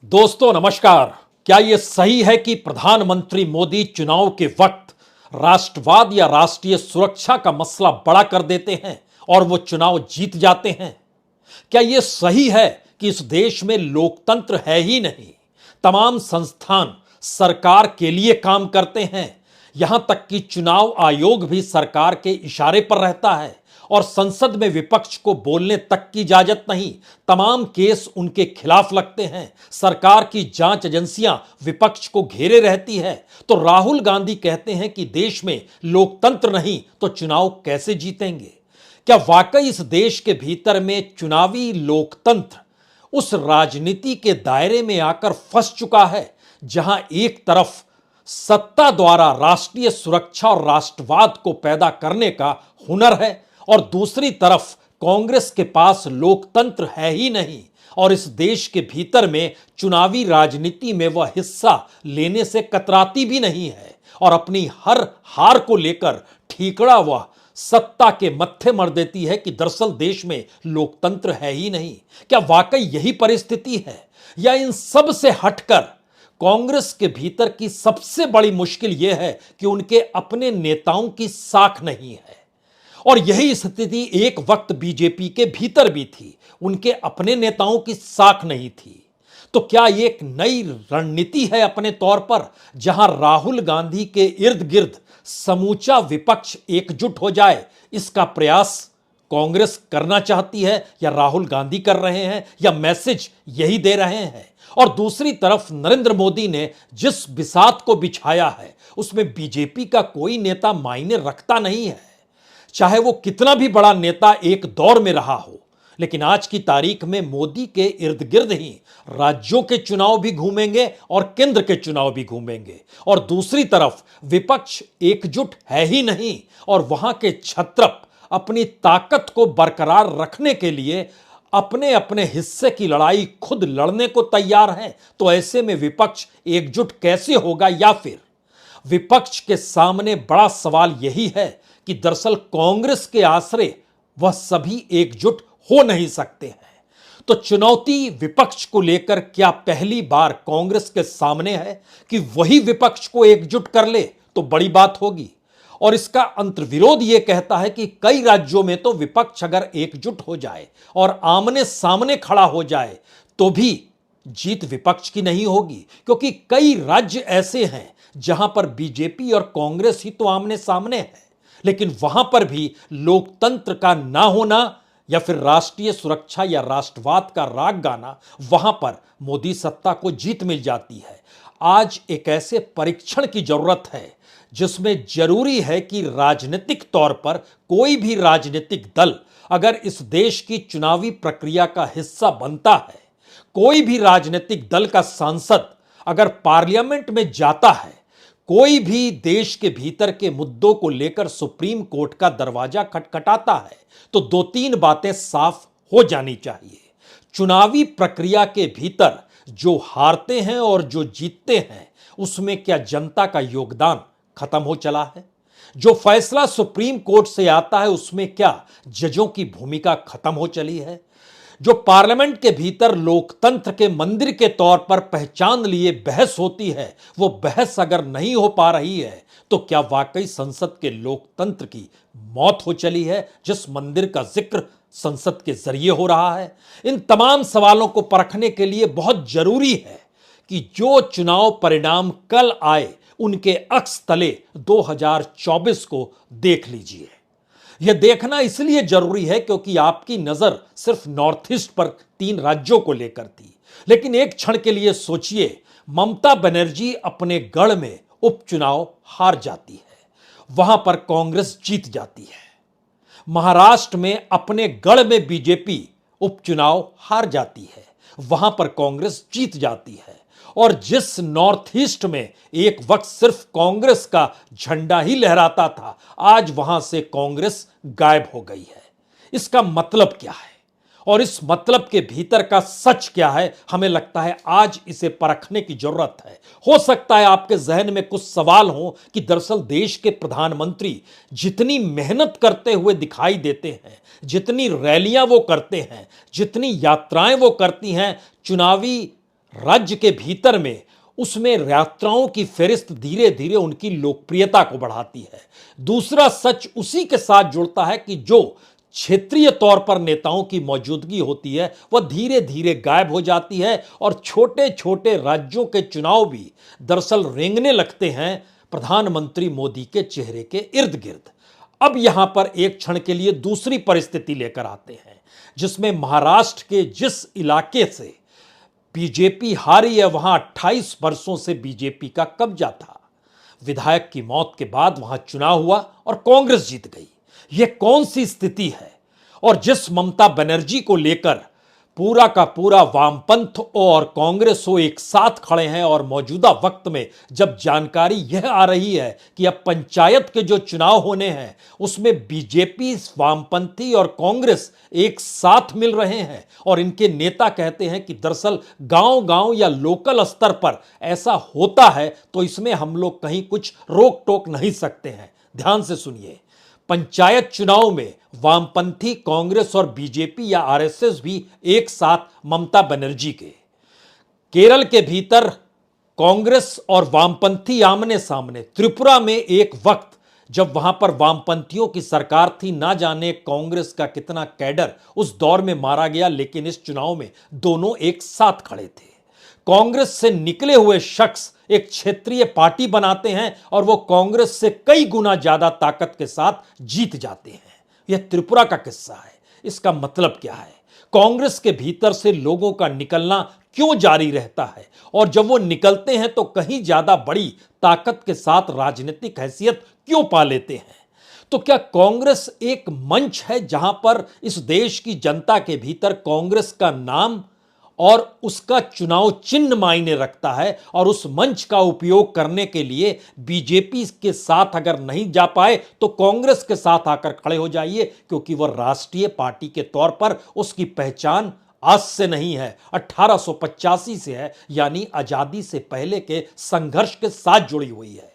दोस्तों नमस्कार। क्या यह सही है कि प्रधानमंत्री मोदी चुनाव के वक्त राष्ट्रवाद या राष्ट्रीय सुरक्षा का मसला बड़ा कर देते हैं और वो चुनाव जीत जाते हैं? क्या यह सही है कि इस देश में लोकतंत्र है ही नहीं, तमाम संस्थान सरकार के लिए काम करते हैं, यहां तक कि चुनाव आयोग भी सरकार के इशारे पर रहता है और संसद में विपक्ष को बोलने तक की इजाजत नहीं, तमाम केस उनके खिलाफ लगते हैं, सरकार की जांच एजेंसियां विपक्ष को घेरे रहती है, तो राहुल गांधी कहते हैं कि देश में लोकतंत्र नहीं तो चुनाव कैसे जीतेंगे? क्या वाकई इस देश के भीतर में चुनावी लोकतंत्र उस राजनीति के दायरे में आकर फंस चुका है जहां एक तरफ सत्ता द्वारा राष्ट्रीय सुरक्षा और राष्ट्रवाद को पैदा करने का हुनर है और दूसरी तरफ कांग्रेस के पास लोकतंत्र है ही नहीं और इस देश के भीतर में चुनावी राजनीति में वह हिस्सा लेने से कतराती भी नहीं है और अपनी हर हार को लेकर ठीकरा वह सत्ता के मत्थे मर देती है कि दरअसल देश में लोकतंत्र है ही नहीं? क्या वाकई यही परिस्थिति है या इन सब से हटकर कांग्रेस के भीतर की सबसे बड़ी मुश्किल यह है कि उनके अपने नेताओं की साख नहीं है? और यही स्थिति एक वक्त बीजेपी के भीतर भी थी, उनके अपने नेताओं की साख नहीं थी। तो क्या ये एक नई रणनीति है अपने तौर पर, जहां राहुल गांधी के इर्द गिर्द समूचा विपक्ष एकजुट हो जाए, इसका प्रयास कांग्रेस करना चाहती है या राहुल गांधी कर रहे हैं या मैसेज यही दे रहे हैं? और दूसरी तरफ नरेंद्र मोदी ने जिस बिसात को बिछाया है उसमें बीजेपी का कोई नेता मायने रखता नहीं है, चाहे वो कितना भी बड़ा नेता एक दौर में रहा हो। लेकिन आज की तारीख में मोदी के इर्द गिर्द ही राज्यों के चुनाव भी घूमेंगे और केंद्र के चुनाव भी घूमेंगे और दूसरी तरफ विपक्ष एकजुट है ही नहीं और वहां के क्षत्रप अपनी ताकत को बरकरार रखने के लिए अपने अपने हिस्से की लड़ाई खुद लड़ने को तैयार हैं। तो ऐसे में विपक्ष एकजुट कैसे होगा? या फिर विपक्ष के सामने बड़ा सवाल यही है कि दरअसल कांग्रेस के आसरे वह सभी एकजुट हो नहीं सकते हैं। तो चुनौती विपक्ष को लेकर क्या पहली बार कांग्रेस के सामने है कि वही विपक्ष को एकजुट कर ले तो बड़ी बात होगी। और इसका अंतर्विरोध यह कहता है कि कई राज्यों में तो विपक्ष अगर एकजुट हो जाए और आमने सामने खड़ा हो जाए तो भी जीत विपक्ष की नहीं होगी, क्योंकि कई राज्य ऐसे हैं जहां पर बीजेपी और कांग्रेस ही तो आमने सामने है, लेकिन वहां पर भी लोकतंत्र का ना होना या फिर राष्ट्रीय सुरक्षा या राष्ट्रवाद का राग गाना, वहां पर मोदी सत्ता को जीत मिल जाती है। आज एक ऐसे परीक्षण की जरूरत है जिसमें जरूरी है कि राजनीतिक तौर पर कोई भी राजनीतिक दल अगर इस देश की चुनावी प्रक्रिया का हिस्सा बनता है, कोई भी राजनीतिक दल का सांसद अगर पार्लियामेंट में जाता है, कोई भी देश के भीतर के मुद्दों को लेकर सुप्रीम कोर्ट का दरवाजा खटखटाता है, तो दो तीन बातें साफ हो जानी चाहिए। चुनावी प्रक्रिया के भीतर जो हारते हैं और जो जीतते हैं उसमें क्या जनता का योगदान खत्म हो चला है? जो फैसला सुप्रीम कोर्ट से आता है उसमें क्या जजों की भूमिका खत्म हो चली है? जो पार्लियामेंट के भीतर लोकतंत्र के मंदिर के तौर पर पहचान लिए बहस होती है, वो बहस अगर नहीं हो पा रही है तो क्या वाकई संसद के लोकतंत्र की मौत हो चली है, जिस मंदिर का जिक्र संसद के जरिए हो रहा है? इन तमाम सवालों को परखने के लिए बहुत जरूरी है कि जो चुनाव परिणाम कल आए उनके अक्स तले 2024 को देख लीजिए। यह देखना इसलिए जरूरी है क्योंकि आपकी नजर सिर्फ नॉर्थ ईस्ट पर 3 राज्यों को लेकर थी, लेकिन एक क्षण के लिए सोचिए, ममता बनर्जी अपने गढ़ में उपचुनाव हार जाती है, वहां पर कांग्रेस जीत जाती है। महाराष्ट्र में अपने गढ़ में बीजेपी उपचुनाव हार जाती है, वहां पर कांग्रेस जीत जाती है। और जिस नॉर्थ ईस्ट में एक वक्त सिर्फ कांग्रेस का झंडा ही लहराता था, आज वहां से कांग्रेस गायब हो गई है। इसका मतलब क्या है और इस मतलब के भीतर का सच क्या है? हमें लगता है आज इसे परखने की जरूरत है। हो सकता है आपके जहन में कुछ सवाल हो कि दरअसल देश के प्रधानमंत्री जितनी मेहनत करते हुए दिखाई देते हैं, जितनी रैलियां वो करते हैं, जितनी यात्राएं वो करती हैं, चुनावी राज्य के भीतर में उसमें यात्राओं की फेरिस्त धीरे धीरे उनकी लोकप्रियता को बढ़ाती है। दूसरा सच उसी के साथ जुड़ता है कि जो क्षेत्रीय तौर पर नेताओं की मौजूदगी होती है वह धीरे धीरे गायब हो जाती है और छोटे छोटे राज्यों के चुनाव भी दरअसल रेंगने लगते हैं प्रधानमंत्री मोदी के चेहरे के इर्द गिर्द। अब यहां पर एक क्षण के लिए दूसरी परिस्थिति लेकर आते हैं, जिसमें महाराष्ट्र के जिस इलाके से बीजेपी हारी है वहां 28 वर्षों से बीजेपी का कब्जा था। विधायक की मौत के बाद वहां चुनाव हुआ और कांग्रेस जीत गई। यह कौन सी स्थिति है? और जिस ममता बनर्जी को लेकर पूरा का पूरा वामपंथ और कांग्रेस हो एक साथ खड़े हैं, और मौजूदा वक्त में जब जानकारी यह आ रही है कि अब पंचायत के जो चुनाव होने हैं उसमें बीजेपी, वामपंथी और कांग्रेस एक साथ मिल रहे हैं और इनके नेता कहते हैं कि दरअसल गांव-गांव या लोकल स्तर पर ऐसा होता है तो इसमें हम लोग कहीं कुछ रोक टोक नहीं सकते हैं। ध्यान से सुनिए, पंचायत चुनाव में वामपंथी, कांग्रेस और बीजेपी या आरएसएस भी एक साथ ममता बनर्जी के। केरल के भीतर कांग्रेस और वामपंथी आमने सामने। त्रिपुरा में एक वक्त जब वहां पर वामपंथियों की सरकार थी, ना जाने कांग्रेस का कितना कैडर उस दौर में मारा गया, लेकिन इस चुनाव में दोनों एक साथ खड़े थे। कांग्रेस से निकले हुए शख्स एक क्षेत्रीय पार्टी बनाते हैं और वो कांग्रेस से कई गुना ज्यादा ताकत के साथ जीत जाते हैं। यह त्रिपुरा का किस्सा है। इसका मतलब क्या है? कांग्रेस के भीतर से लोगों का निकलना क्यों जारी रहता है, और जब वो निकलते हैं तो कहीं ज्यादा बड़ी ताकत के साथ राजनीतिक हैसियत क्यों पा लेते हैं? तो क्या कांग्रेस एक मंच है जहां पर इस देश की जनता के भीतर कांग्रेस का नाम और उसका चुनाव चिन्ह मायने रखता है, और उस मंच का उपयोग करने के लिए बीजेपी के साथ अगर नहीं जा पाए तो कांग्रेस के साथ आकर खड़े हो जाइए, क्योंकि वह राष्ट्रीय पार्टी के तौर पर उसकी पहचान आज से नहीं है, 1885 से है, यानी आजादी से पहले के संघर्ष के साथ जुड़ी हुई है।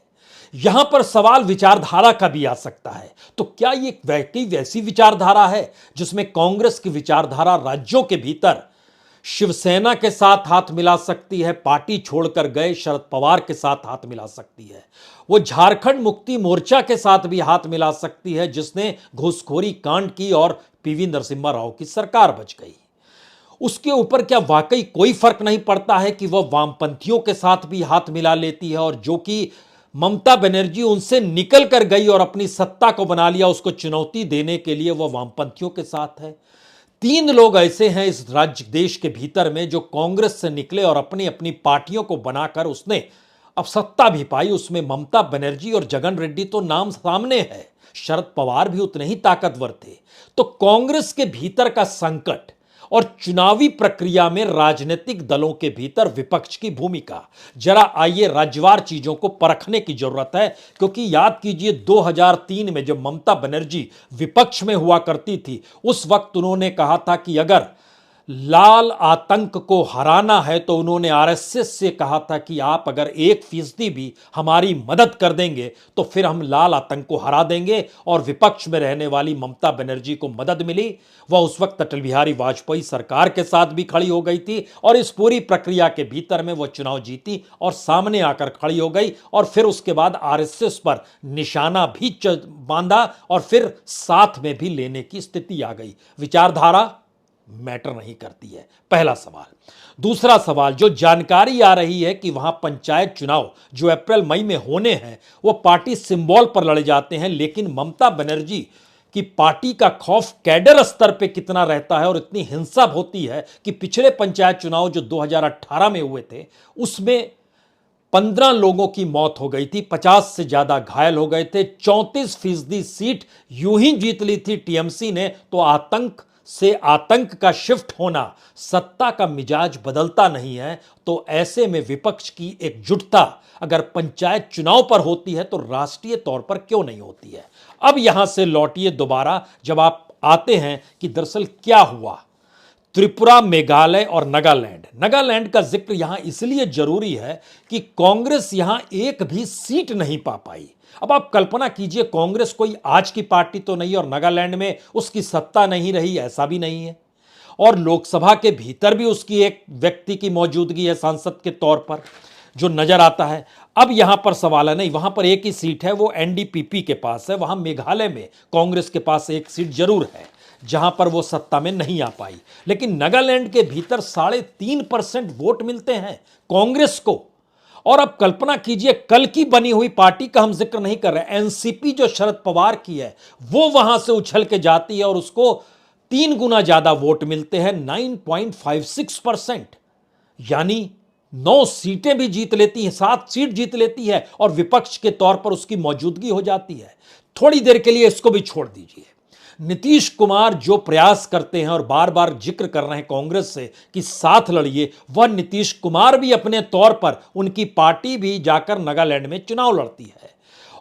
यहां पर सवाल विचारधारा का भी आ सकता है। तो क्या ये वैसी विचारधारा है जिसमें कांग्रेस की विचारधारा राज्यों के भीतर शिवसेना के साथ हाथ मिला सकती है, पार्टी छोड़कर गए शरद पवार के साथ हाथ मिला सकती है, वो झारखंड मुक्ति मोर्चा के साथ भी हाथ मिला सकती है जिसने घूसखोरी कांड की और पीवी नरसिम्हा राव की सरकार बच गई। उसके ऊपर क्या वाकई कोई फर्क नहीं पड़ता है कि वह वामपंथियों के साथ भी हाथ मिला लेती है, और जो कि ममता बनर्जी उनसे निकल कर गई और अपनी सत्ता को बना लिया, उसको चुनौती देने के लिए वह वामपंथियों के साथ है। 3 लोग ऐसे हैं इस राज्य देश के भीतर में जो कांग्रेस से निकले और अपनी अपनी पार्टियों को बनाकर उसने अब सत्ता भी पाई। उसमें ममता बनर्जी और जगन रेड्डी तो नाम सामने है, शरद पवार भी उतने ही ताकतवर थे। तो कांग्रेस के भीतर का संकट और चुनावी प्रक्रिया में राजनीतिक दलों के भीतर विपक्ष की भूमिका, जरा आइए राज्यवार चीजों को परखने की जरूरत है। क्योंकि याद कीजिए 2003 में जब ममता बनर्जी विपक्ष में हुआ करती थी, उस वक्त उन्होंने कहा था कि अगर लाल आतंक को हराना है तो उन्होंने आरएसएस से कहा था कि आप अगर 1% भी हमारी मदद कर देंगे तो फिर हम लाल आतंक को हरा देंगे। और विपक्ष में रहने वाली ममता बनर्जी को मदद मिली। वह उस वक्त अटल बिहारी वाजपेयी सरकार के साथ भी खड़ी हो गई थी, और इस पूरी प्रक्रिया के भीतर में वह चुनाव जीती और सामने आकर खड़ी हो गई, और फिर उसके बाद आरएसएस पर निशाना भी बांधा और फिर साथ में भी लेने की स्थिति आ गई। विचारधारा मैटर नहीं करती है, पहला सवाल। दूसरा सवाल, जो जानकारी आ रही है कि वहां पंचायत चुनाव जो अप्रैल मई में होने हैं वो पार्टी सिंबल पर लड़े जाते हैं, लेकिन ममता बनर्जी की पार्टी का खौफ कैडर स्तर पे कितना रहता है और इतनी हिंसा होती है कि पिछले पंचायत चुनाव जो 2018 में हुए थे उसमें 15 लोगों की मौत हो गई थी, 50 से ज्यादा घायल हो गए थे, 34% सीट यूं ही जीत ली थी टीएमसी ने। तो आतंक से आतंक का शिफ्ट होना, सत्ता का मिजाज बदलता नहीं है। तो ऐसे में विपक्ष की एकजुटता अगर पंचायत चुनाव पर होती है तो राष्ट्रीय तौर पर क्यों नहीं होती है? अब यहां से लौटिए दोबारा, जब आप आते हैं कि दरअसल क्या हुआ त्रिपुरा, मेघालय और नागालैंड। नागालैंड का जिक्र यहां इसलिए जरूरी है कि कांग्रेस यहां एक भी सीट नहीं पा पाई। अब आप कल्पना कीजिए, कांग्रेस कोई आज की पार्टी तो नहीं और नागालैंड में उसकी सत्ता नहीं रही, ऐसा भी नहीं है। और लोकसभा के भीतर भी उसकी एक व्यक्ति की मौजूदगी है सांसद के तौर पर जो नजर आता है। अब यहां पर सवाल है, नहीं वहां पर एक ही सीट है, वो एनडीपीपी के पास है। वहां मेघालय में कांग्रेस के पास एक सीट जरूर है जहां पर वो सत्ता में नहीं आ पाई, लेकिन नागालैंड के भीतर 3.5% वोट मिलते हैं कांग्रेस को। और अब कल्पना कीजिए, कल की बनी हुई पार्टी का हम जिक्र नहीं कर रहे, एनसीपी जो शरद पवार की है, वो वहां से उछल के जाती है और उसको 3 गुना ज्यादा वोट मिलते हैं, 9.56%। यानी 9 सीटें भी जीत लेती है, 7 सीट जीत लेती है और विपक्ष के तौर पर उसकी मौजूदगी हो जाती है। थोड़ी देर के लिए इसको भी छोड़ दीजिए, नीतीश कुमार जो प्रयास करते हैं और बार बार जिक्र कर रहे हैं कांग्रेस से कि साथ लड़िए, वह नीतीश कुमार भी अपने तौर पर, उनकी पार्टी भी जाकर नागालैंड में चुनाव लड़ती है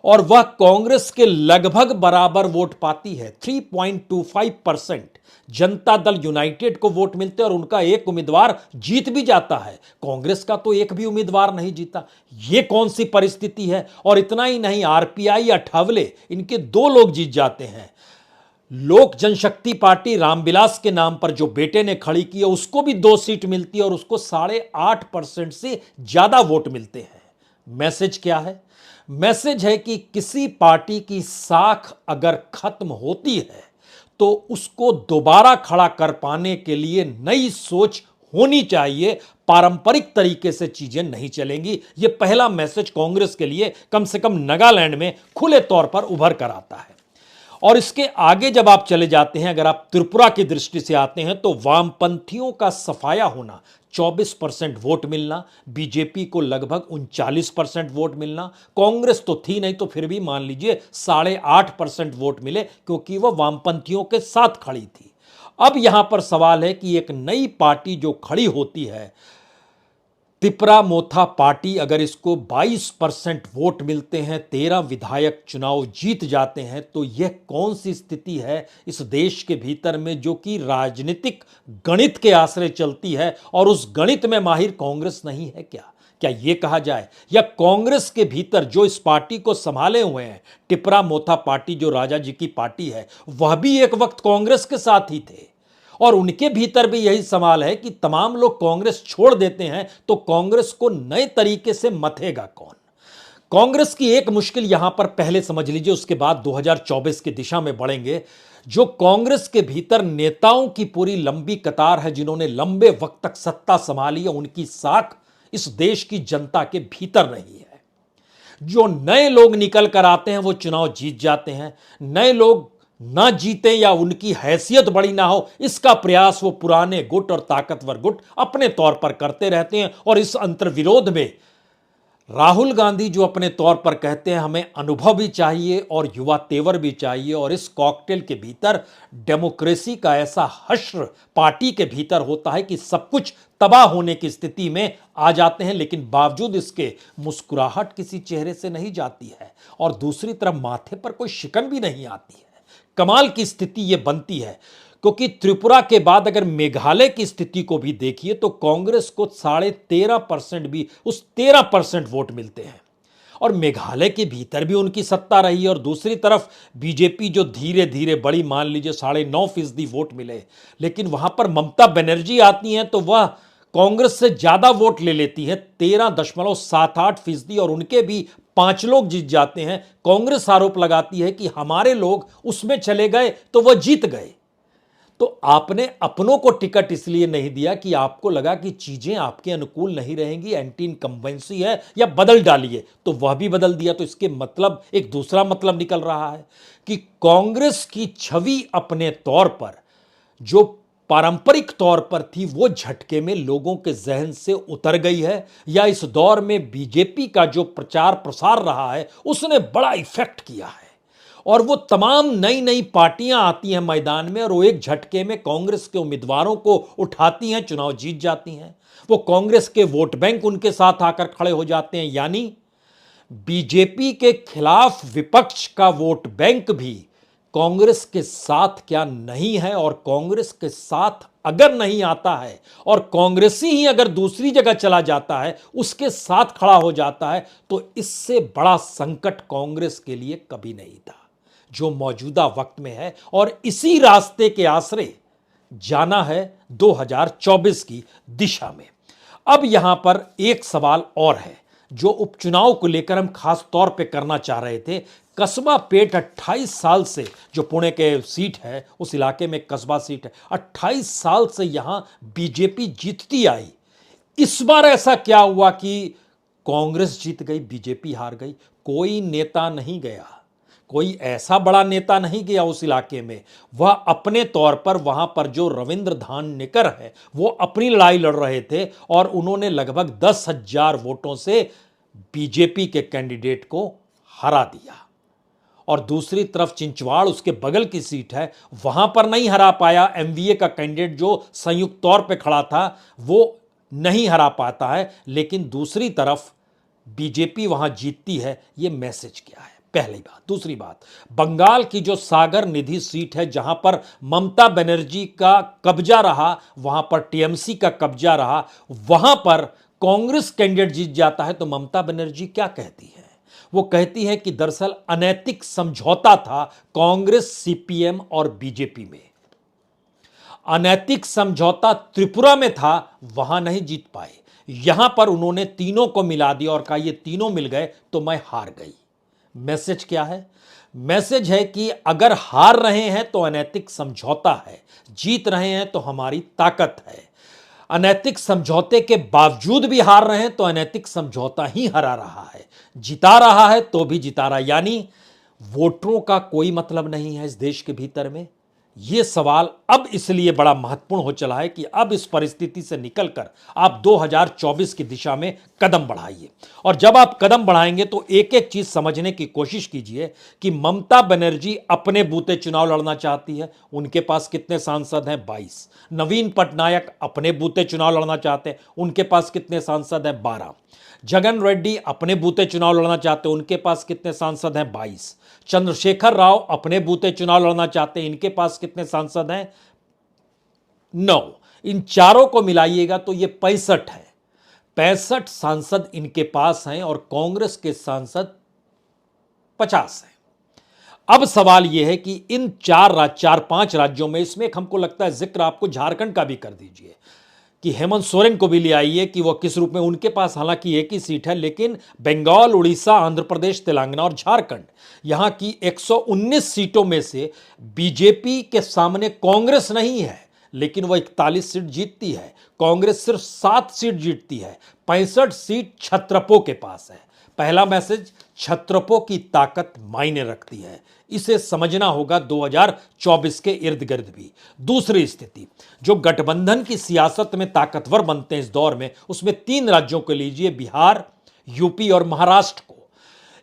और वह कांग्रेस के लगभग बराबर वोट पाती है। 3.25% जनता दल यूनाइटेड को वोट मिलते हैं और उनका एक उम्मीदवार जीत भी जाता है। कांग्रेस का तो एक भी उम्मीदवार नहीं जीता। यह कौन सी परिस्थिति है। और इतना ही नहीं, आरपीआई अठावले, इनके 2 लोग जीत जाते हैं। लोक जनशक्ति पार्टी रामविलास के नाम पर जो बेटे ने खड़ी की है, उसको भी 2 सीट मिलती है और उसको 8.5% से ज्यादा वोट मिलते हैं। मैसेज क्या है? मैसेज है कि किसी पार्टी की साख अगर खत्म होती है तो उसको दोबारा खड़ा कर पाने के लिए नई सोच होनी चाहिए। पारंपरिक तरीके से चीजें नहीं चलेंगी। यह पहला मैसेज कांग्रेस के लिए कम से कम नागालैंड में खुले तौर पर उभर कर आता है। और इसके आगे जब आप चले जाते हैं, अगर आप त्रिपुरा की दृष्टि से आते हैं, तो वामपंथियों का सफाया होना, 24% वोट मिलना, बीजेपी को लगभग 39% वोट मिलना, कांग्रेस तो थी नहीं तो फिर भी मान लीजिए 8.5% वोट मिले क्योंकि वह वामपंथियों के साथ खड़ी थी। अब यहां पर सवाल है कि एक नई पार्टी जो खड़ी होती है, तिपरा मोथा पार्टी, अगर इसको 22% वोट मिलते हैं, 13 विधायक चुनाव जीत जाते हैं, तो यह कौन सी स्थिति है इस देश के भीतर में जो कि राजनीतिक गणित के आश्रय चलती है और उस गणित में माहिर कांग्रेस नहीं है क्या? क्या यह कहा जाए? या कांग्रेस के भीतर जो इस पार्टी को संभाले हुए हैं, टिपरा मोथा पार्टी जो राजा जी की पार्टी है, वह भी एक वक्त कांग्रेस के साथ ही थे और उनके भीतर भी यही सवाल है कि तमाम लोग कांग्रेस छोड़ देते हैं तो कांग्रेस को नए तरीके से मथेगा कौन? कांग्रेस की एक मुश्किल यहां पर पहले समझ लीजिए, उसके बाद 2024 की दिशा में बढ़ेंगे। जो कांग्रेस के भीतर नेताओं की पूरी लंबी कतार है जिन्होंने लंबे वक्त तक सत्ता संभाली है, उनकी साख इस देश की जनता के भीतर नहीं है। जो नए लोग निकल कर आते हैं वो चुनाव जीत जाते हैं, नए लोग ना जीते या उनकी हैसियत बड़ी ना हो, इसका प्रयास वो पुराने गुट और ताकतवर गुट अपने तौर पर करते रहते हैं। और इस अंतर्विरोध में राहुल गांधी जो अपने तौर पर कहते हैं हमें अनुभव भी चाहिए और युवा तेवर भी चाहिए, और इस कॉकटेल के भीतर डेमोक्रेसी का ऐसा हश्र पार्टी के भीतर होता है कि सब कुछ तबाह होने की स्थिति में आ जाते हैं, लेकिन बावजूद इसके मुस्कुराहट किसी चेहरे से नहीं जाती है और दूसरी तरफ माथे पर कोई शिकन भी नहीं आती है। कमाल की स्थिति यह बनती है क्योंकि त्रिपुरा के बाद अगर मेघालय की स्थिति को भी देखिए तो कांग्रेस को 13.5% भी, उस 13% वोट मिलते हैं और मेघालय के भीतर भी उनकी सत्ता रही है। और दूसरी तरफ बीजेपी जो धीरे धीरे बड़ी, मान लीजिए 9.5% वोट मिले, लेकिन वहां पर ममता बनर्जी आती हैं तो वह कांग्रेस से ज्यादा वोट ले लेती है, 13.78%, और उनके भी 5 लोग जीत जाते हैं। कांग्रेस आरोप लगाती है कि हमारे लोग उसमें चले गए तो वह जीत गए। तो आपने अपनों को टिकट इसलिए नहीं दिया कि आपको लगा कि चीजें आपके अनुकूल नहीं रहेंगी, एंटी इनकम्बेंसी है, या बदल डालिए, तो वह भी बदल दिया। तो इसके मतलब एक दूसरा मतलब निकल रहा है कि कांग्रेस की छवि अपने तौर पर जो पारंपरिक तौर पर थी वो झटके में लोगों के जहन से उतर गई है, या इस दौर में बीजेपी का जो प्रचार प्रसार रहा है उसने बड़ा इफेक्ट किया है और वो तमाम नई नई पार्टियां आती हैं मैदान में और वो एक झटके में कांग्रेस के उम्मीदवारों को उठाती हैं, चुनाव जीत जाती हैं। वो कांग्रेस के वोट बैंक उनके साथ आकर खड़े हो जाते हैं, यानी बीजेपी के खिलाफ विपक्ष का वोट बैंक भी कांग्रेस के साथ क्या नहीं है, और कांग्रेस के साथ अगर नहीं आता है और कांग्रेसी ही अगर दूसरी जगह चला जाता है, उसके साथ खड़ा हो जाता है, तो इससे बड़ा संकट कांग्रेस के लिए कभी नहीं था जो मौजूदा वक्त में है। और इसी रास्ते के आश्रय जाना है 2024 की दिशा में। अब यहां पर एक सवाल और है जो उपचुनाव को लेकर हम खास तौर पे करना चाह रहे थे। कस्बा पेट 28 साल से, जो पुणे के सीट है उस इलाके में कस्बा सीट है, 28 साल से यहां बीजेपी जीतती आई। इस बार ऐसा क्या हुआ कि कांग्रेस जीत गई, बीजेपी हार गई? कोई नेता नहीं गया, कोई ऐसा बड़ा नेता नहीं गया उस इलाके में। वह अपने तौर पर वहां पर जो रविंद्र धाननेकर है वो अपनी लड़ाई लड़ रहे थे और उन्होंने लगभग 10,000 वोटों से बीजेपी के कैंडिडेट को हरा दिया। और दूसरी तरफ चिंचवाड़ उसके बगल की सीट है, वहां पर नहीं हरा पाया। एमवीए का कैंडिडेट जो संयुक्त तौर पे खड़ा था वो नहीं हरा पाता है, लेकिन दूसरी तरफ बीजेपी वहां जीतती है। ये मैसेज क्या है? पहली बात। दूसरी बात, बंगाल की जो सागर निधि सीट है जहां पर ममता बनर्जी का कब्जा रहा, वहां पर टीएमसी का कब्जा रहा, वहां पर कांग्रेस कैंडिडेट जीत जाता है तो ममता बनर्जी क्या कहती है? वो कहती है कि दरअसल अनैतिक समझौता था कांग्रेस, सीपीएम और बीजेपी में। अनैतिक समझौता त्रिपुरा में था, वहां नहीं जीत पाए। यहां पर उन्होंने तीनों को मिला दिया और कहा ये तीनों मिल गए तो मैं हार गई। मैसेज क्या है? मैसेज है कि अगर हार रहे हैं तो अनैतिक समझौता है, जीत रहे हैं तो हमारी ताकत है। अनैतिक समझौते के बावजूद भी हार रहे हैं तो अनैतिक समझौता ही हरा रहा है, जिता रहा है तो भी जिता रहा है। यानी वोटरों का कोई मतलब नहीं है इस देश के भीतर में। यह सवाल अब इसलिए बड़ा महत्वपूर्ण हो चला है कि अब इस परिस्थिति से निकलकर आप 2024 की दिशा में कदम बढ़ाइए। और जब आप कदम बढ़ाएंगे तो एक एक चीज समझने की कोशिश कीजिए कि ममता बनर्जी अपने बूते चुनाव लड़ना चाहती है, उनके पास कितने सांसद हैं? 22। नवीन पटनायक अपने बूते चुनाव लड़ना चाहते हैं, उनके पास कितने सांसद हैं? 12। जगन रेड्डी अपने बूते चुनाव लड़ना चाहते हैं, उनके पास कितने सांसद हैं? 22। चंद्रशेखर राव अपने बूते चुनाव लड़ना चाहते हैं, इनके पास कितने सांसद हैं? 9। इन चारों को मिलाइएगा तो ये 65 है। 65 सांसद इनके पास हैं और कांग्रेस के सांसद 50 हैं। अब सवाल यह है कि इन चार पांच राज्यों में, इसमें एक हमको लगता है जिक्र आपको झारखंड का भी कर दीजिए कि हेमंत सोरेन को भी ले आइए कि वह किस रूप में, उनके पास हालांकि एक ही सीट है, लेकिन बंगाल, उड़ीसा, आंध्र प्रदेश, तेलंगाना और झारखंड, यहां की 119 सीटों में से बीजेपी के सामने कांग्रेस नहीं है, लेकिन वह 41 सीट जीतती है। कांग्रेस सिर्फ 7 सीट जीतती है। 65 सीट छत्रपों के पास है। पहला मैसेज, छत्रपों की ताकत मायने रखती है, इसे समझना होगा 2024 के इर्द गिर्द भी। दूसरी स्थिति, जो गठबंधन की सियासत में ताकतवर बनते हैं इस दौर में, उसमें 3 राज्यों को लीजिए, बिहार, यूपी और महाराष्ट्र को।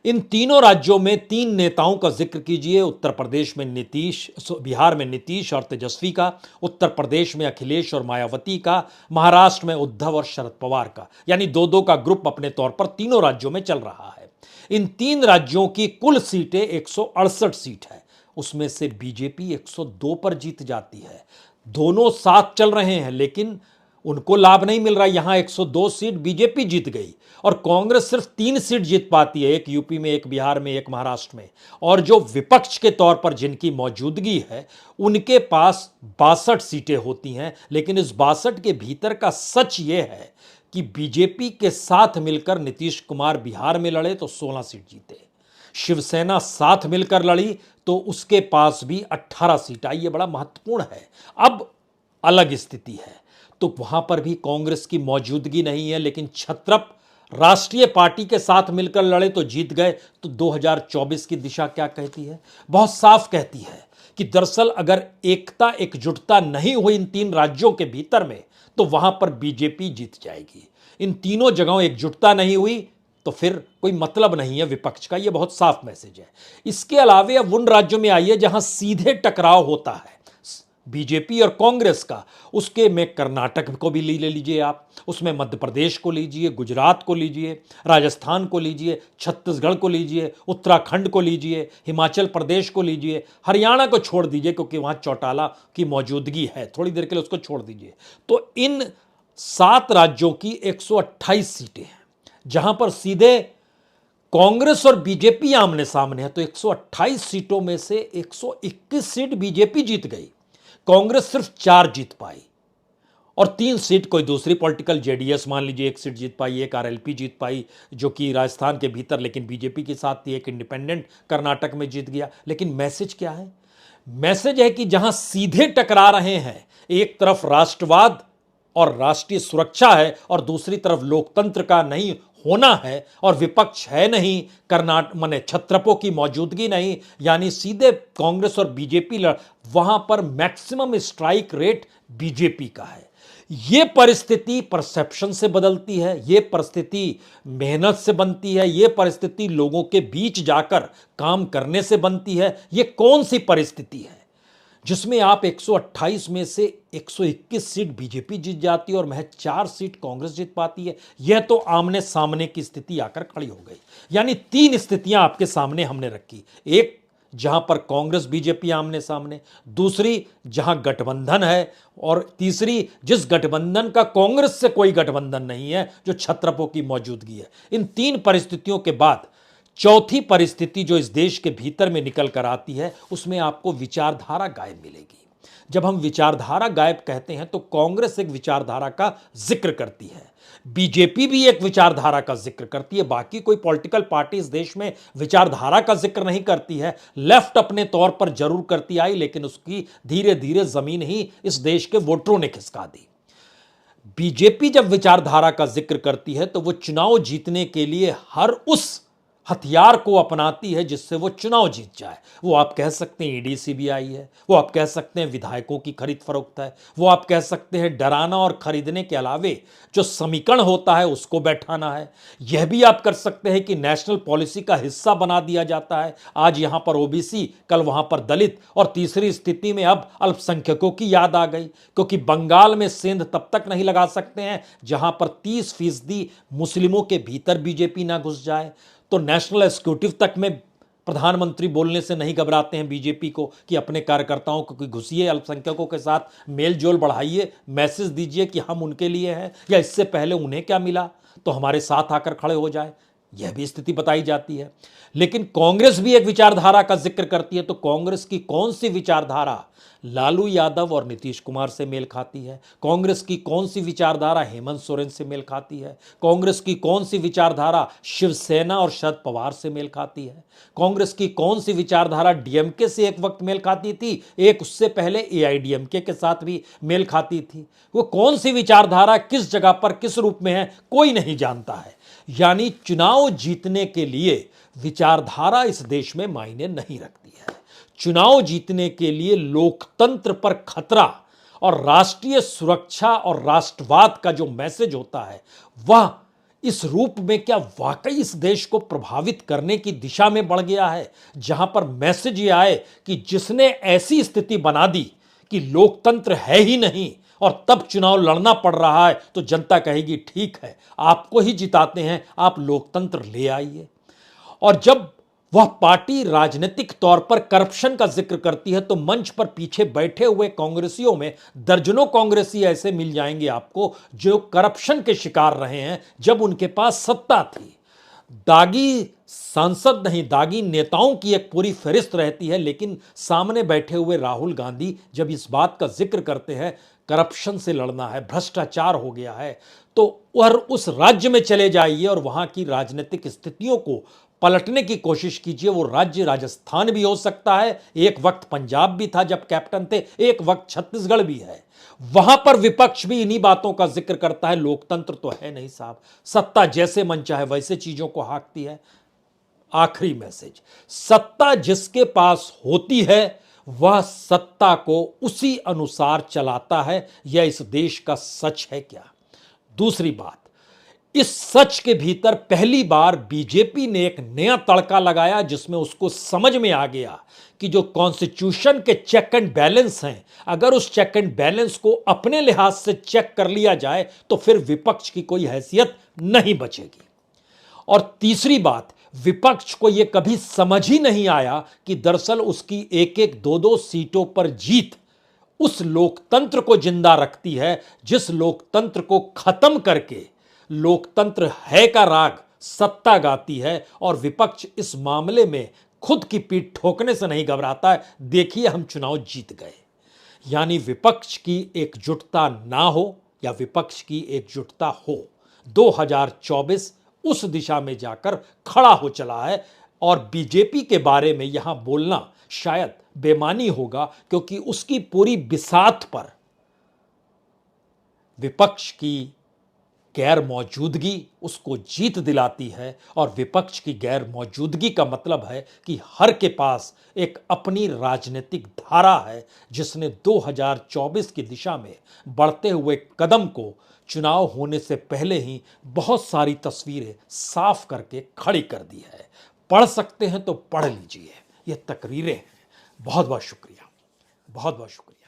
इन तीनों राज्यों में 3 नेताओं का जिक्र कीजिए। उत्तर प्रदेश में नीतीश, बिहार में नीतीश और तेजस्वी का, उत्तर प्रदेश में अखिलेश और मायावती का, महाराष्ट्र में उद्धव और शरद पवार का। यानी 2-2 का ग्रुप अपने तौर पर तीनों राज्यों में चल रहा है। इन 3 राज्यों की कुल सीटें 168 सीट है, उसमें से बीजेपी 102 पर जीत जाती है। दोनों साथ चल रहे हैं लेकिन उनको लाभ नहीं मिल रहा। यहां 102 सीट बीजेपी जीत गई और कांग्रेस सिर्फ 3 सीट जीत पाती है, एक यूपी में, एक बिहार में, एक महाराष्ट्र में। और जो विपक्ष के तौर पर जिनकी मौजूदगी है उनके पास 62 सीटें होती हैं। लेकिन इस 62 के भीतर का सच यह है कि बीजेपी के साथ मिलकर नीतीश कुमार बिहार में लड़े तो 16 सीट जीते, शिवसेना साथ मिलकर लड़ी तो उसके पास भी 18 सीट आई। यह बड़ा महत्वपूर्ण है। अब अलग स्थिति है तो वहां पर भी कांग्रेस की मौजूदगी नहीं है, लेकिन छत्रप राष्ट्रीय पार्टी के साथ मिलकर लड़े तो जीत गए। तो 2024 की दिशा क्या कहती है? बहुत साफ कहती है कि दरअसल अगर एकता, एकजुटता नहीं हुई इन 3 राज्यों के भीतर में तो वहां पर बीजेपी जीत जाएगी। इन तीनों जगहों एकजुटता नहीं हुई तो फिर कोई मतलब नहीं है विपक्ष का। यह बहुत साफ मैसेज है। इसके अलावे अब उन राज्यों में आइए जहां सीधे टकराव होता है बीजेपी और कांग्रेस का, उसके में कर्नाटक को भी ले लीजिए आप, उसमें मध्य प्रदेश को लीजिए, गुजरात को लीजिए, राजस्थान को लीजिए, छत्तीसगढ़ को लीजिए, उत्तराखंड को लीजिए, हिमाचल प्रदेश को लीजिए, हरियाणा को छोड़ दीजिए क्योंकि वहां चौटाला की मौजूदगी है, थोड़ी देर के लिए उसको छोड़ दीजिए। तो इन 7 राज्यों की 128 सीटें हैं जहां पर सीधे कांग्रेस और बीजेपी आमने सामने है। तो 128 सीटों में से 121 सीट बीजेपी जीत गई कांग्रेस सिर्फ 4 जीत पाई और 3 सीट कोई दूसरी पॉलिटिकल, जेडीएस मान लीजिए 1 सीट जीत पाई, एक आरएलपी जीत पाई जो कि राजस्थान के भीतर लेकिन बीजेपी के साथ थी, एक इंडिपेंडेंट कर्नाटक में जीत गया। लेकिन मैसेज क्या है? मैसेज है कि जहां सीधे टकरा रहे हैं, एक तरफ राष्ट्रवाद और राष्ट्रीय सुरक्षा है और दूसरी तरफ लोकतंत्र का नहीं होना है और विपक्ष है नहीं, कर्नाटक माने छत्रपों की मौजूदगी नहीं, यानी सीधे कांग्रेस और बीजेपी वहां पर मैक्सिमम स्ट्राइक रेट बीजेपी का है। यह परिस्थिति परसेप्शन से बदलती है, यह परिस्थिति मेहनत से बनती है, यह परिस्थिति लोगों के बीच जाकर काम करने से बनती है। यह कौन सी परिस्थिति है जिसमें आप 128 में से 121 सीट बीजेपी जीत जाती है और महज 4 सीट कांग्रेस जीत पाती है? यह तो आमने सामने की स्थिति आकर खड़ी हो गई। यानी 3 स्थितियां आपके सामने हमने रखी, एक जहां पर कांग्रेस बीजेपी आमने सामने, दूसरी जहां गठबंधन है, और तीसरी जिस गठबंधन का कांग्रेस से कोई गठबंधन नहीं है, जो छत्रपों की मौजूदगी है। इन 3 परिस्थितियों के बाद चौथी परिस्थिति जो इस देश के भीतर में निकल कर आती है, उसमें आपको विचारधारा गायब मिलेगी। जब हम विचारधारा गायब कहते हैं तो कांग्रेस एक विचारधारा का जिक्र करती है, बीजेपी भी एक विचारधारा का जिक्र करती है, बाकी कोई पॉलिटिकल पार्टी इस देश में विचारधारा का जिक्र नहीं करती है। लेफ्ट अपने तौर पर जरूर करती आई, लेकिन उसकी धीरे धीरे जमीन ही इस देश के वोटरों ने खिसका दी। बीजेपी जब विचारधारा का जिक्र करती है तो वो चुनाव जीतने के लिए हर उस हथियार को अपनाती है जिससे वो चुनाव जीत जाए। वो आप कह सकते हैं ईडी सीबीआई है, वो आप कह सकते हैं विधायकों की खरीद फरोख्त है, वो आप कह सकते हैं डराना और खरीदने के अलावे जो समीकरण होता है उसको बैठाना है। यह भी आप कर सकते हैं कि नेशनल पॉलिसी का हिस्सा बना दिया जाता है। आज यहां पर ओबीसी, कल वहां पर दलित, और तीसरी स्थिति में अब अल्पसंख्यकों की याद आ गई, क्योंकि बंगाल में सेंध तब तक नहीं लगा सकते हैं जहां पर 30% मुस्लिमों के भीतर बीजेपी ना घुस जाए। तो नेशनल एग्जीक्यूटिव तक में प्रधानमंत्री बोलने से नहीं घबराते हैं बीजेपी को कि अपने कार्यकर्ताओं को घुसिए, अल्पसंख्यकों के साथ मेल जोल बढ़ाइए, मैसेज दीजिए कि हम उनके लिए हैं, या इससे पहले उन्हें क्या मिला तो हमारे साथ आकर खड़े हो जाए। यह भी स्थिति बताई जाती है। लेकिन कांग्रेस भी एक विचारधारा का जिक्र करती है, तो कांग्रेस की कौन सी विचारधारा लालू यादव और नीतीश कुमार से मेल खाती है? कांग्रेस की कौन सी विचारधारा हेमंत सोरेन से मेल खाती है? कांग्रेस की कौन सी विचारधारा शिवसेना और शरद पवार से मेल खाती है? कांग्रेस की कौन सी विचारधारा डीएमके से एक वक्त मेल खाती थी, एक उससे पहले एआईडीएमके के साथ भी मेल खाती थी? वो कौन सी विचारधारा किस जगह पर किस रूप में है, कोई नहीं जानता है। यानी चुनाव जीतने के लिए विचारधारा इस देश में मायने नहीं रखती है। चुनाव जीतने के लिए लोकतंत्र पर खतरा और राष्ट्रीय सुरक्षा और राष्ट्रवाद का जो मैसेज होता है, वह इस रूप में क्या वाकई इस देश को प्रभावित करने की दिशा में बढ़ गया है, जहां पर मैसेज ये आए कि जिसने ऐसी स्थिति बना दी कि लोकतंत्र है ही नहीं और तब चुनाव लड़ना पड़ रहा है, तो जनता कहेगी ठीक है, आपको ही जिताते हैं, आप लोकतंत्र ले आइए। और जब वह पार्टी राजनीतिक तौर पर करप्शन का जिक्र करती है तो मंच पर पीछे बैठे हुए कांग्रेसियों में दर्जनों कांग्रेसी ऐसे मिल जाएंगे आपको जो करप्शन के शिकार रहे हैं जब उनके पास सत्ता थी। दागी सांसद नहीं, दागी नेताओं की एक पूरी फहरिस्त रहती है, लेकिन सामने बैठे हुए राहुल गांधी जब इस बात का जिक्र करते हैं करप्शन से लड़ना है, भ्रष्टाचार हो गया है, तो वह उस राज्य में चले जाइए और वहां की राजनीतिक स्थितियों को पलटने की कोशिश कीजिए। वो राज्य राजस्थान भी हो सकता है, एक वक्त पंजाब भी था जब कैप्टन थे, एक वक्त छत्तीसगढ़ भी है। वहां पर विपक्ष भी इन्हीं बातों का जिक्र करता है, लोकतंत्र तो है नहीं साहब, सत्ता जैसे मन चाहे वैसे चीजों को हाँकती है। आखिरी मैसेज, सत्ता जिसके पास होती है वह सत्ता को उसी अनुसार चलाता है, यह इस देश का सच है क्या? दूसरी बात, इस सच के भीतर पहली बार बीजेपी ने एक नया तड़का लगाया जिसमें उसको समझ में आ गया कि जो कॉन्स्टिट्यूशन के चेक एंड बैलेंस हैं, अगर उस चेक एंड बैलेंस को अपने लिहाज से चेक कर लिया जाए तो फिर विपक्ष की कोई हैसियत नहीं बचेगी। और तीसरी बात, विपक्ष को यह कभी समझ ही नहीं आया कि दरअसल उसकी एक एक दो दो सीटों पर जीत उस लोकतंत्र को जिंदा रखती है जिस लोकतंत्र को खत्म करके लोकतंत्र है का राग सत्ता गाती है। और विपक्ष इस मामले में खुद की पीठ ठोकने से नहीं घबराता है। देखिए, हम चुनाव जीत गए। यानी विपक्ष की एकजुटता ना हो या विपक्ष की एकजुटता हो, 2024 उस दिशा में जाकर खड़ा हो चला है। और बीजेपी के बारे में यहां बोलना शायद बेमानी होगा, क्योंकि उसकी पूरी बिसात पर विपक्ष की गैर मौजूदगी उसको जीत दिलाती है। और विपक्ष की गैर मौजूदगी का मतलब है कि हर के पास एक अपनी राजनीतिक धारा है, जिसने 2024 की दिशा में बढ़ते हुए कदम को चुनाव होने से पहले ही बहुत सारी तस्वीरें साफ करके खड़ी कर दी है। पढ़ सकते हैं तो पढ़ लीजिए, ये तकरीरें हैं। बहुत बहुत शुक्रिया, बहुत बहुत शुक्रिया।